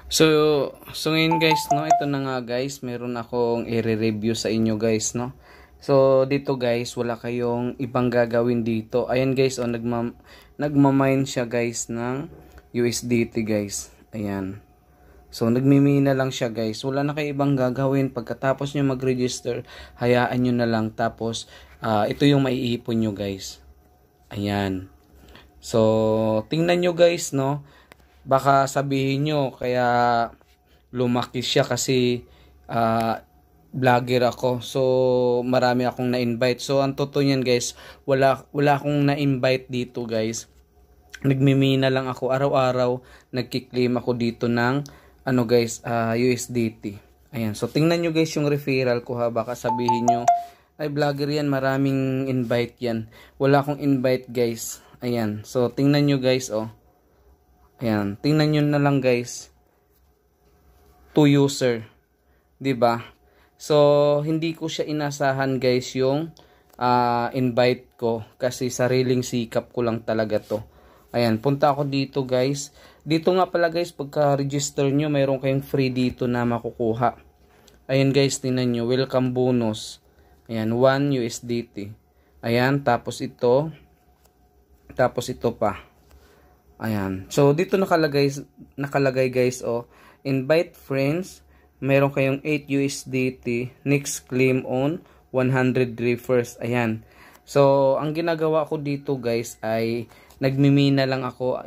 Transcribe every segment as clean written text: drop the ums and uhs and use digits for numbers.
So ngayon guys, no, ito na nga guys, meron akong i-review sa inyo guys, no. So dito guys, wala kayong ibang gagawin dito. Ayan guys, oh, nagmamine siya guys ng USDT guys. Ayan. So nagmimina lang siya guys. Wala na kayo ibang gagawin. Pagkatapos nyo mag-register, hayaan nyo na lang. Tapos ito yung maiipon nyo guys. Ayan. So tingnan nyo guys, no. Baka sabihin nyo, kaya lumaki siya kasi vlogger ako. So, marami akong na-invite. So, ang totoo niyan guys, wala akong na-invite dito guys. Nagmimina lang ako araw-araw. Nagki-claim ako dito ng ano guys, USDT. Ayan. So, tingnan nyo guys yung referral ko ha. Baka sabihin nyo, ay vlogger yan, maraming invite yan. Wala akong invite guys. Ayan. So, tingnan nyo guys, oh. Ayan, tingnan nyo na lang guys. To user. 'Di ba? So, hindi ko siya inasahan guys yung invite ko kasi sariling sikap ko lang talaga 'to. Ayan, punta ako dito guys. Dito nga pala guys, pagka-register nyo, mayroon kayong free dito na makukuha. Ayan guys, tingnan nyo, welcome bonus. Ayan, 1 USDT. Ayan, tapos ito pa. Ayan. So, dito nakalagay guys, oh, invite friends, meron kayong 8 USDT, next claim on 100 refers. Ayan. So, ang ginagawa ko dito guys ay nagmimina lang ako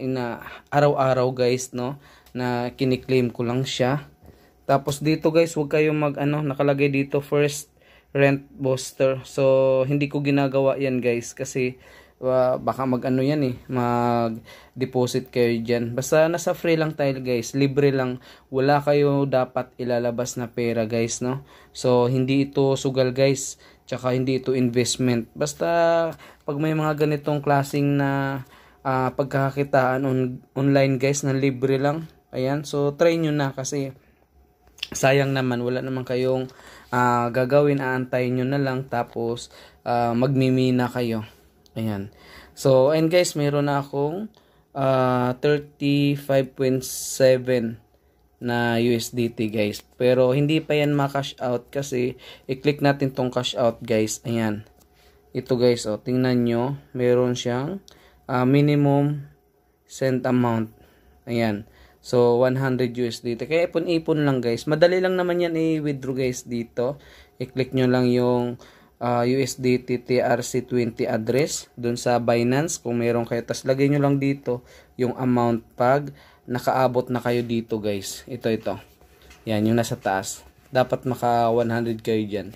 araw-araw guys, no, na kiniklaim ko lang siya. Tapos dito guys, huwag kayong nakalagay dito first rent booster. So, hindi ko ginagawa yan guys kasi baka mag-deposit kayo dyan. Basta nasa free lang tayo guys, libre lang, wala kayo dapat ilalabas na pera guys, no. So hindi ito sugal guys, tsaka hindi ito investment. Basta pag may mga ganitong klaseng na pagkakakitaan online guys na libre lang, ayan, so try nyo na kasi sayang naman, wala naman kayong gagawin, aantayin nyo na lang tapos magmimina kayo. Ayan. So, and guys, meron na akong 35.7 na USDT guys. Pero hindi pa yan ma-cash out kasi i-click natin tong cash out guys. Ayan. Ito guys, oh, tingnan nyo. Meron siyang minimum send amount. Ayan. So, 100 USDT. Kaya ipon-ipon lang guys. Madali lang naman yan i-withdraw guys dito. I-click nyo lang yung USDT TRC20 address dun sa Binance kung meron kayo, tas lagay nyo lang dito yung amount pag nakaabot na kayo dito guys. Ito yan yung nasa taas, dapat maka 100 kayo dyan.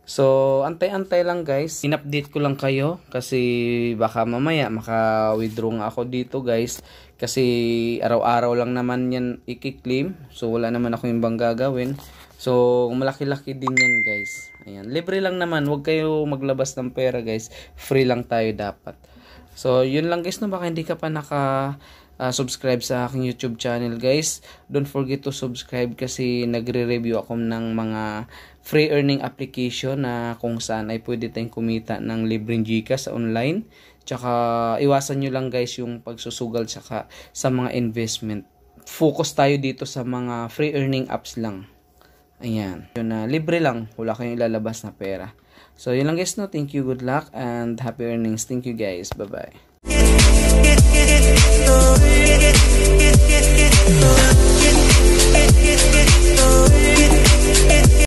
So antay-antay lang guys, in-update ko lang kayo kasi baka mamaya maka withdraw nga ako dito guys kasi araw-araw lang naman yan i-claim. So wala naman ako yung bang gagawin. So malaki-laki din yan guys. Ayan, libre lang naman, huwag kayo maglabas ng pera guys, free lang tayo dapat. So yun lang guys, no, baka hindi ka pa subscribe sa aking YouTube channel guys, don't forget to subscribe kasi nagre-review ako ng mga free earning application na kung saan ay pwede tayong kumita ng libreng Gcash sa online. Tsaka iwasan nyo lang guys yung pagsusugal tsaka sa mga investment. Focus tayo dito sa mga free earning apps lang. Ayan. Yun na, libre lang. Wala kayong ilalabas na pera. So, yun lang guys, no. Thank you, good luck, and happy earnings. Thank you guys. Bye-bye.